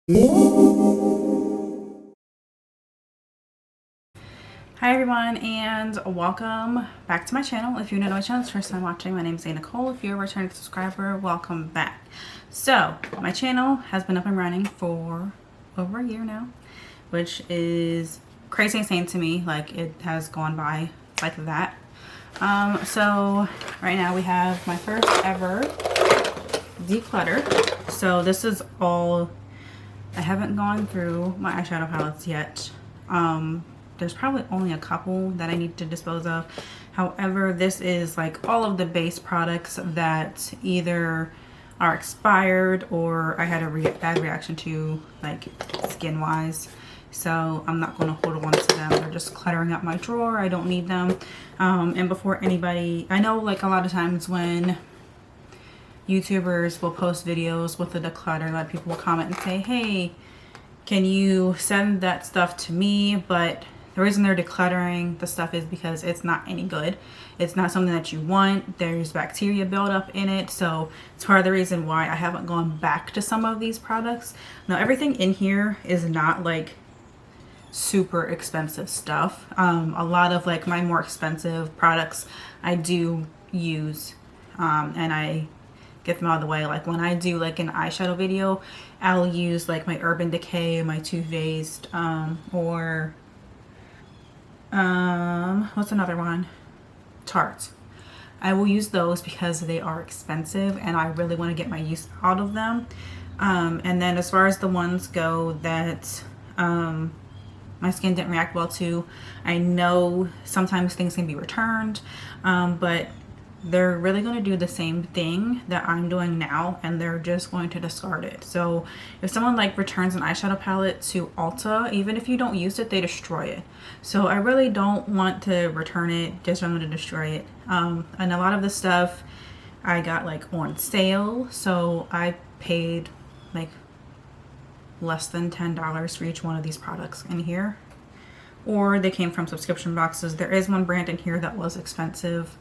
Hi everyone, and welcome back to my channel. If you're new to my channel, it's first time watching, my name is A.Nicole. If you're a returning subscriber, welcome back. So my channel has been up and running for over a year now, which is crazy insane to me. Like, it has gone by like that. So right now we have my first ever declutter. So this is all, I haven't gone through my eyeshadow palettes yet. There's probably only a couple that I need to dispose of. However, this is like all of the base products that either are expired or I had a bad reaction to, like skin wise. So I'm not going to hold on to them. They're just cluttering up my drawer. I don't need them. And before anybody, I know like a lot of times when YouTubers will post videos with the declutter, like people will comment and say, hey, can you send that stuff to me? But the reason they're decluttering the stuff is because it's not any good. It's not something that you want. There's bacteria buildup in it. So it's part of the reason why I haven't gone back to some of these products. Now, everything in here is not like super expensive stuff. A lot of like my more expensive products I do use, and I get them out of the way. Like when I do like an eyeshadow video, I'll use like my Urban Decay, my Too Faced, or what's another one? Tarte. I will use those because they are expensive and I really want to get my use out of them. And then as far as the ones go that my skin didn't react well to, I know sometimes things can be returned, but they're really going to do the same thing that I'm doing now, and they're just going to discard it. So if someone like returns an eyeshadow palette to Ulta, even if you don't use it, they destroy it. So I really don't want to return it, just I'm going to destroy it. And a lot of the stuff I got like on sale, so I paid like less than $10 for each one of these products in here, or they came from subscription boxes. There is one brand in here that was expensive,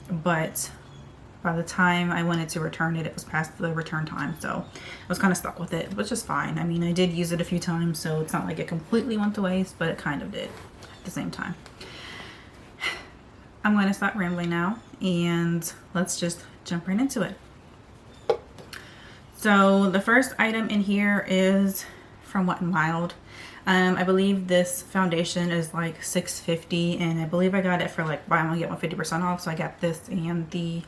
but by the time I wanted to return it, it was past the return time, so I was kind of stuck with it, which is fine. I mean, I did use it a few times, so it's not like it completely went to waste, but it kind of did at the same time. I'm going to stop rambling now, and let's just jump right into it. So the first item in here is from Wet n Wild. I believe this foundation is like $6.50, and I believe I got it for like buy one get one 50% off. So I got this and the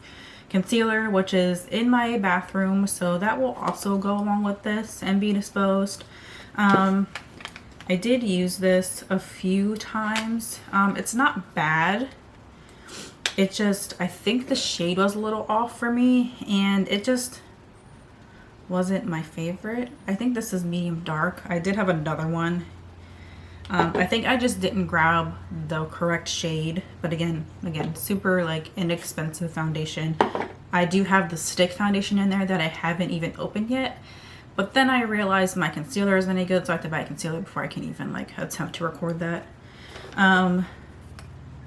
concealer, which is in my bathroom, so that will also go along with this and be disposed. I did use this a few times. It's not bad. It just, I think the shade was a little off for me, and it just wasn't my favorite. I think this is medium dark. I did have another one. I think I just didn't grab the correct shade, but again, super like inexpensive foundation. I do have the stick foundation in there that I haven't even opened yet, but then I realized my concealer isn't any good, so I have to buy a concealer before I can even like attempt to record that. I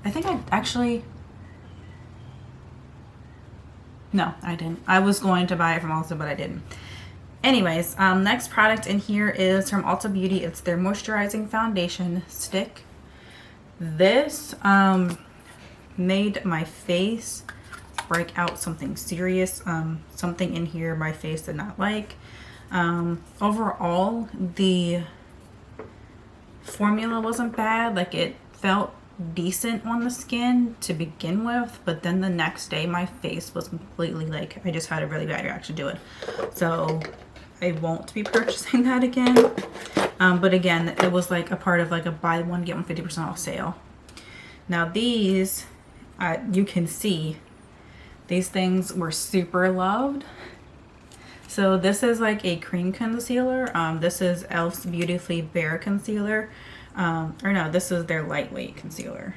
think I actually, no, I didn't. I was going to buy it from Ulta, but I didn't. Anyways, next product in here is from Ulta Beauty. It's their moisturizing foundation stick. This made my face break out something serious. Something in here my face did not like. Overall, the formula wasn't bad. Like, it felt decent on the skin to begin with, but then the next day my face was completely like, I just had a really bad reaction to it. So I won't be purchasing that again. But again, it was like a part of like a buy one get one 50% off sale. Now these, you can see these things were super loved. So this is like a cream concealer. This is e.l.f.'s Beautifully Bare concealer. Or no, this is their lightweight concealer.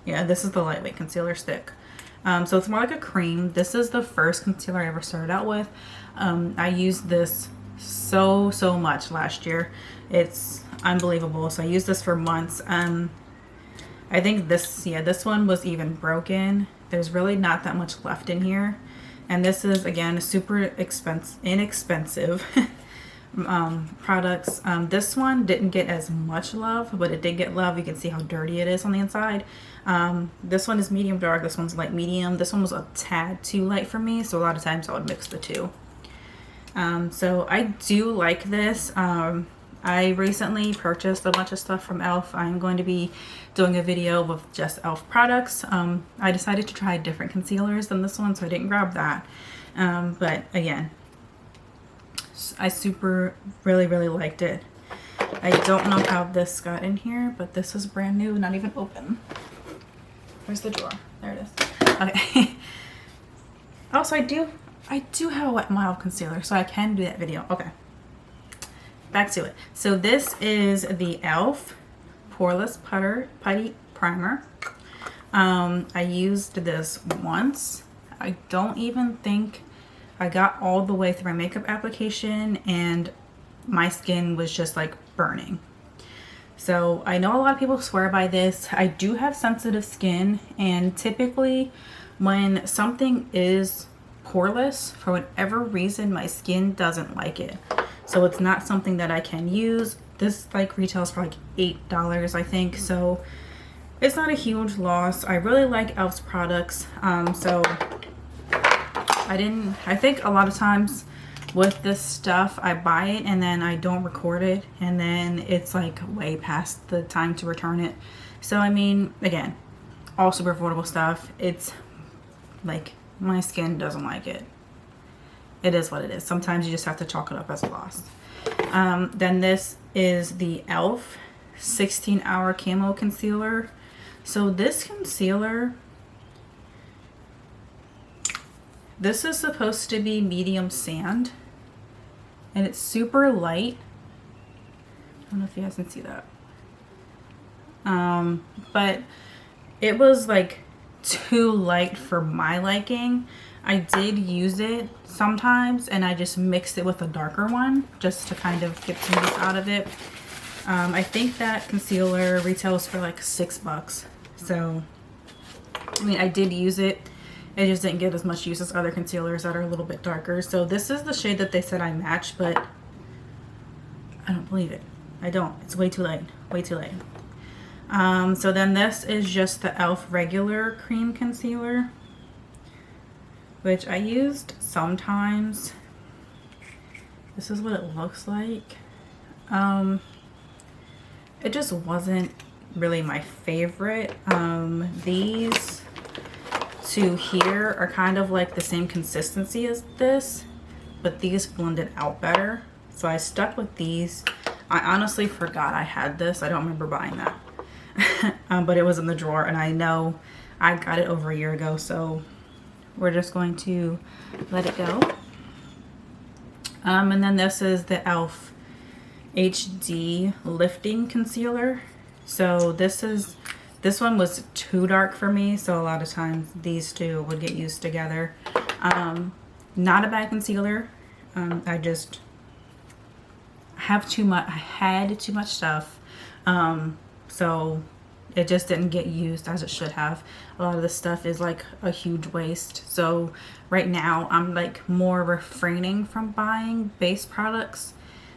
Yeah, this is the lightweight concealer stick. So it's more like a cream. This is the first concealer I ever started out with. I used this so much last year. It's unbelievable. So I used this for months. I think this one was even broken. There's really not that much left in here. And this is, again, super inexpensive. products. This one didn't get as much love, but it did get love. You can see how dirty it is on the inside. This one is medium dark. This one's light medium. This one was a tad too light for me, so a lot of times I would mix the two. So I do like this. I recently purchased a bunch of stuff from e.l.f. I'm going to be doing a video with just e.l.f. products. I decided to try different concealers than this one, so I didn't grab that. But again, I really liked it. I don't know how this got in here, but this is brand new, not even open. Where's the drawer? There it is. Okay. Also, I do have a Wet n Wild concealer, so I can do that video. Okay. Back to it. So this is the e.l.f. Poreless Putty Primer. I used this once. I don't even think I got all the way through my makeup application, and my skin was just like burning. So I know a lot of people swear by this. I do have sensitive skin, and typically when something is poreless, for whatever reason, my skin doesn't like it. So it's not something that I can use. This like retails for like $8, I think. So it's not a huge loss. I really like e.l.f.'s products. So I think a lot of times with this stuff, I buy it and then I don't record it, and then it's like way past the time to return it. So I mean, again, all super affordable stuff. It's like, my skin doesn't like it. It is what it is. Sometimes you just have to chalk it up as a loss. Then this is the e.l.f. 16-Hour Camo Concealer. So this concealer, this is supposed to be medium sand, and it's super light. I don't know if you guys can see that. But it was like too light for my liking. I did use it sometimes, and I just mixed it with a darker one just to kind of get some use out of it. I think that concealer retails for like $6. So, I mean, I did use it. It just didn't get as much use as other concealers that are a little bit darker. So this is the shade that they said I matched, but I don't believe it. I don't. It's way too light. Way too light. So then this is just the e.l.f. regular cream concealer, which I used sometimes. This is what it looks like. It just wasn't really my favorite. These two here are kind of like the same consistency as this, but these blended out better. So I stuck with these. I honestly forgot I had this. I don't remember buying that. But it was in the drawer, and I know I got it over a year ago, so we're just going to let it go. And then this is the e.l.f. HD Lifting Concealer. So this one was too dark for me, so a lot of times these two would get used together. Not a bad concealer. I just have too much. I had too much stuff, so it just didn't get used as it should have. A lot of this stuff is like a huge waste. So right now I'm like more refraining from buying base products,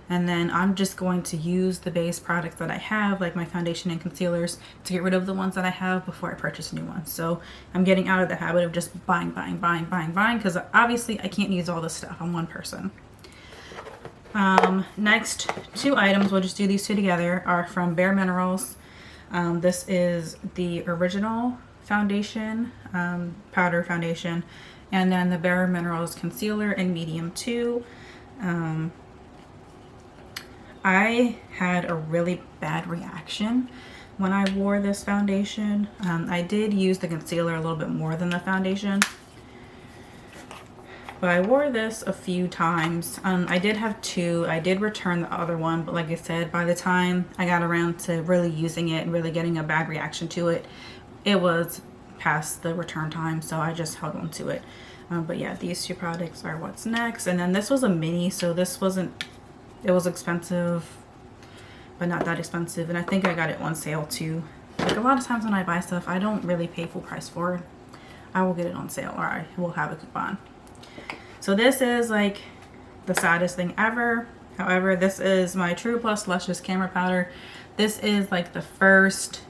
and then I'm just going to use the base products that I have, like my foundation and concealers, to get rid of the ones that I have before I purchase new ones. So I'm getting out of the habit of just buying, because obviously I can't use all this stuff. I'm one person. Next two items, we'll just do these two together, are from Bare Minerals. This is the original foundation, powder foundation, and then the Bare Minerals concealer in medium 2. I had a really bad reaction when I wore this foundation. I did use the concealer a little bit more than the foundation, but I wore this a few times. I did have two. I did return the other one, but like I said, by the time I got around to really using it and really getting a bad reaction to it, it was past the return time, so I just held on to it. But yeah, these two products are what's next. And then this was a mini, so this wasn't, it was expensive, but not that expensive. And I think I got it on sale too. Like a lot of times when I buy stuff, I don't really pay full price for it. I will get it on sale, or I will have a coupon. So this is like the saddest thing ever. However, this is my True Plus Luscious Camera Powder. This is like the first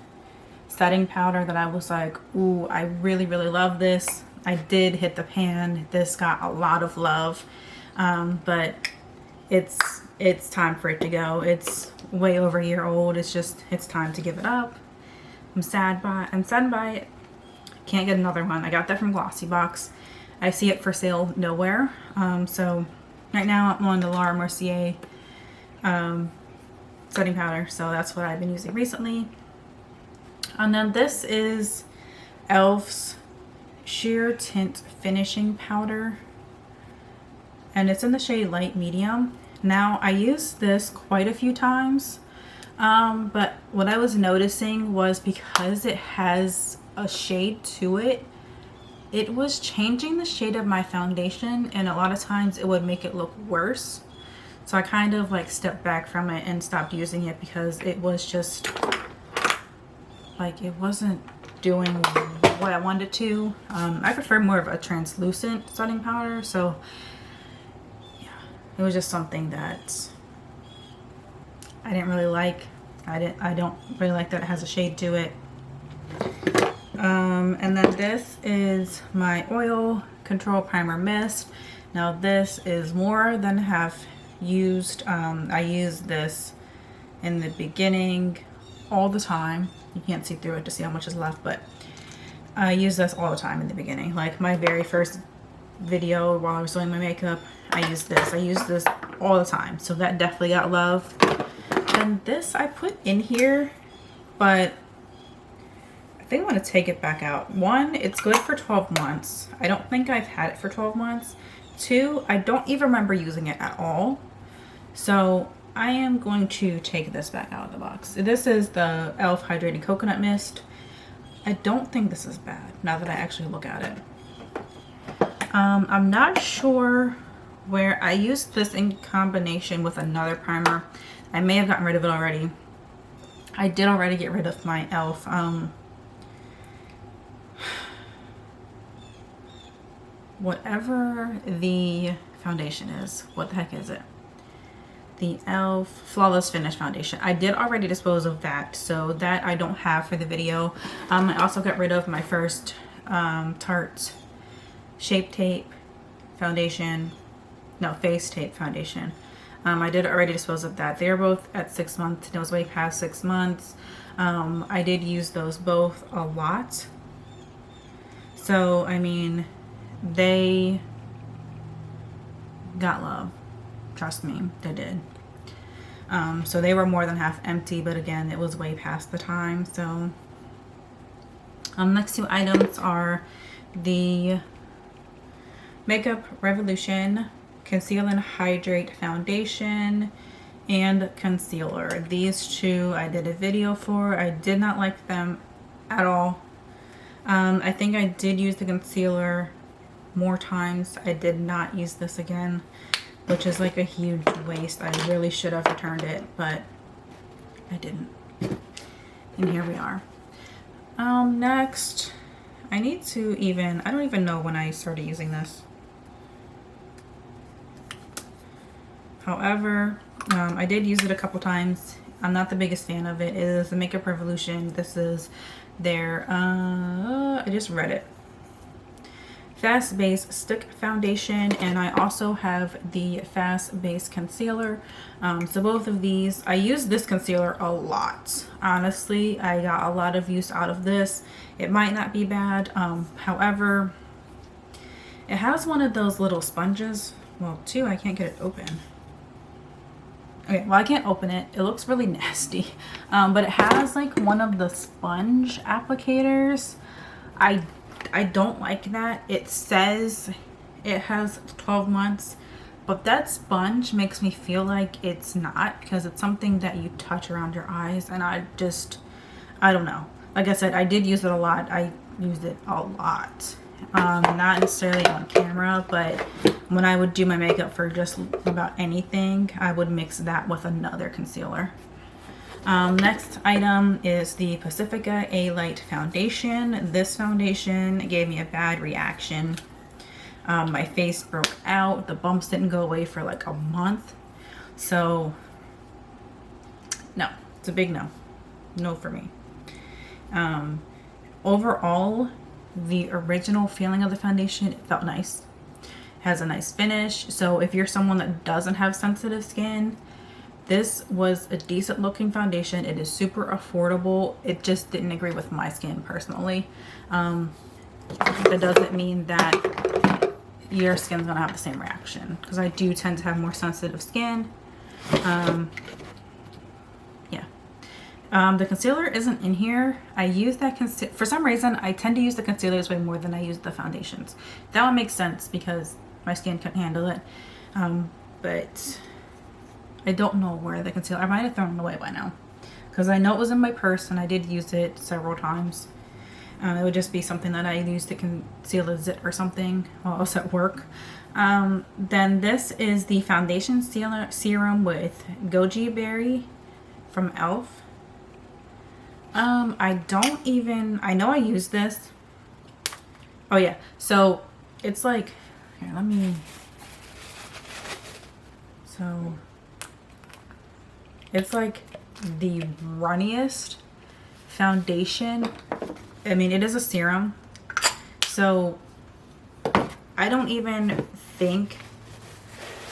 setting powder that I was like, ooh, I really, really love this. I did hit the pan. This got a lot of love, but it's time for it to go. It's way over a year old. It's time to give it up. I'm saddened by it. Can't get another one. I got that from Glossy Box. I see it for sale nowhere. So right now I'm on the Laura Mercier setting powder. So that's what I've been using recently. And then this is e.l.f.'s Sheer Tint Finishing Powder. And it's in the shade Light Medium. Now, I used this quite a few times. But what I was noticing was because it has a shade to it, it was changing the shade of my foundation. And a lot of times it would make it look worse. So I kind of like stepped back from it and stopped using it because it was just like it wasn't doing what I wanted it to. I prefer more of a translucent setting powder, so yeah, it was just something that I didn't really like. I don't really like that it has a shade to it. And then this is my Oil Control Primer Mist. Now this is more than half used. I used this in the beginning all the time. You can't see through it to see how much is left, but I use this all the time in the beginning. Like my very first video while I was doing my makeup, I used this. I use this all the time. So that definitely got love. And this I put in here, but I think I want to take it back out. One, it's good for 12 months. I don't think I've had it for 12 months. Two, I don't even remember using it at all. So I am going to take this back out of the box. This is the e.l.f. Hydrating Coconut Mist. I don't think this is bad now that I actually look at it. I'm not sure where I used this in combination with another primer. I may have gotten rid of it already. I did already get rid of my e.l.f. Whatever the foundation is. What the heck is it? The e.l.f. Flawless Finish Foundation. I did already dispose of that, so that I don't have for the video. I also got rid of my first Tarte Shape Tape Foundation. No, Face Tape Foundation. I did already dispose of that. They're both at 6 months. It was way past 6 months. I did use those both a lot. So, I mean, they got love. Trust me, they did. So they were more than half empty, but again, it was way past the time. So next two items are the Makeup Revolution Conceal and Hydrate Foundation and Concealer. These two I did a video for. I did not like them at all. I think I did use the concealer more times. I did not use this again, which is like a huge waste. I really should have returned it, but I didn't. And here we are. Next, I need to I don't even know when I started using this. However, I did use it a couple times. I'm not the biggest fan of it. It is the Makeup Revolution. This is their, I just read it. Fast Base Stick Foundation, and I also have the Fast Base Concealer. So both of these, I use this concealer a lot. Honestly, I got a lot of use out of this. It might not be bad. However, it has one of those little sponges. Well, two, I can't get it open. Okay, well, I can't open it. It looks really nasty. But it has like one of the sponge applicators. I don't like that. It says it has 12 months, but that sponge makes me feel like it's not, because it's something that you touch around your eyes, and I don't know. Like I said, I did use it a lot. I used it a lot. Not necessarily on camera, but when I would do my makeup for just about anything, I would mix that with another concealer. Next item is the Pacifica A-Light Foundation. This foundation gave me a bad reaction. My face broke out. The bumps didn't go away for like a month. So no, it's a big no. No for me. Overall, the original feeling of the foundation, it felt nice. Has a nice finish. So if you're someone that doesn't have sensitive skin, this was a decent looking foundation. It is super affordable. It just didn't agree with my skin personally. That doesn't mean that your skin's gonna have the same reaction, because I do tend to have more sensitive skin. The concealer isn't in here. I use that for some reason I tend to use the concealers way more than I use the foundations. That one makes sense because my skin couldn't handle it. But I don't know where the concealer, I might have thrown it away by now, because I know it was in my purse and I did use it several times. It would just be something that I used to conceal a zit or something while I was at work. Then this is the foundation serum with goji berry from e.l.f. I know I used this. Oh yeah, so it's like, here, so it's like the runniest foundation. I mean, it is a serum, so I don't even think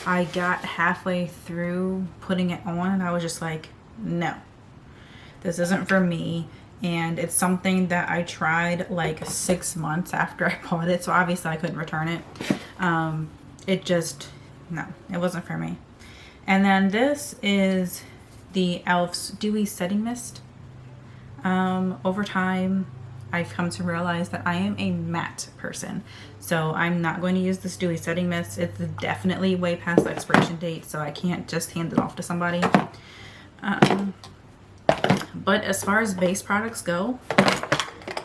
I got halfway through putting it on and I was just like, no, this isn't for me. And it's something that I tried like 6 months after I bought it, so obviously I couldn't return it. It just, no, it wasn't for me. And then this is the e.l.f.'s Dewy Setting Mist. Over time, I've come to realize that I am a matte person, so I'm not going to use this Dewy Setting Mist. It's definitely way past the expiration date, so I can't just hand it off to somebody. But as far as base products go,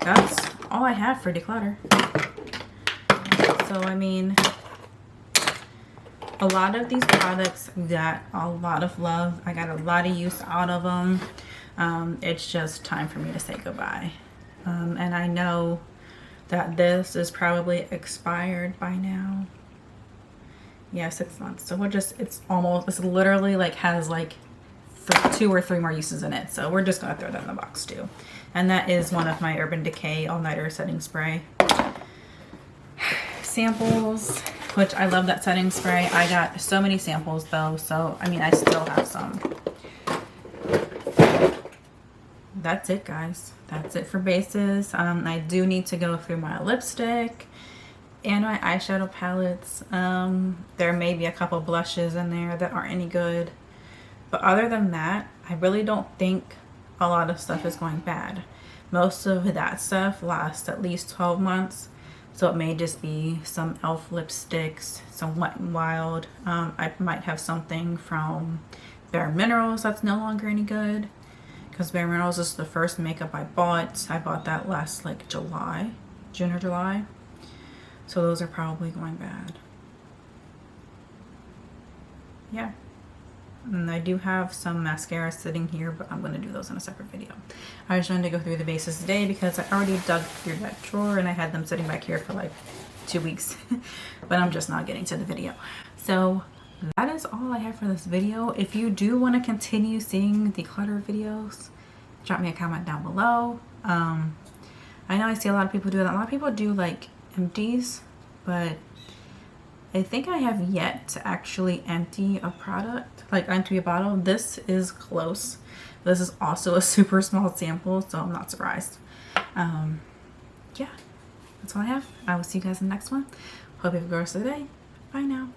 that's all I have for Declutter. So I mean, a lot of these products got a lot of love. I got a lot of use out of them. It's just time for me to say goodbye. And I know that this is probably expired by now. Yeah, 6 months. So it's literally like has like 2 or 3 more uses in it. So we're just gonna throw that in the box too. And that is one of my Urban Decay All Nighter Setting Spray samples, which I love that setting spray. I got so many samples though, so I mean, I still have some. That's it, guys. That's it for bases. I do need to go through my lipstick and my eyeshadow palettes. There may be a couple blushes in there that aren't any good, but other than that, I really don't think a lot of stuff is going bad. Most of that stuff lasts at least 12 months, so it may just be some e.l.f. lipsticks, some Wet n Wild. I might have something from Bare Minerals that's no longer any good, because Bare Minerals is the first makeup I bought. I bought that last like June or July. So those are probably going bad. Yeah. And I do have some mascara sitting here, but I'm going to do those in a separate video. I just wanted to go through the bases today because I already dug through that drawer and I had them sitting back here for like 2 weeks. But I'm just not getting to the video. So that is all I have for this video. If you do want to continue seeing Declutter videos, drop me a comment down below. I know I see a lot of people do that. A lot of people do like empties, but I think I have yet to actually empty a product, like empty a bottle. This is close. This is also a super small sample, so I'm not surprised. Yeah, that's all I have. I will see you guys in the next one. Hope you have a good rest of the day. Bye now.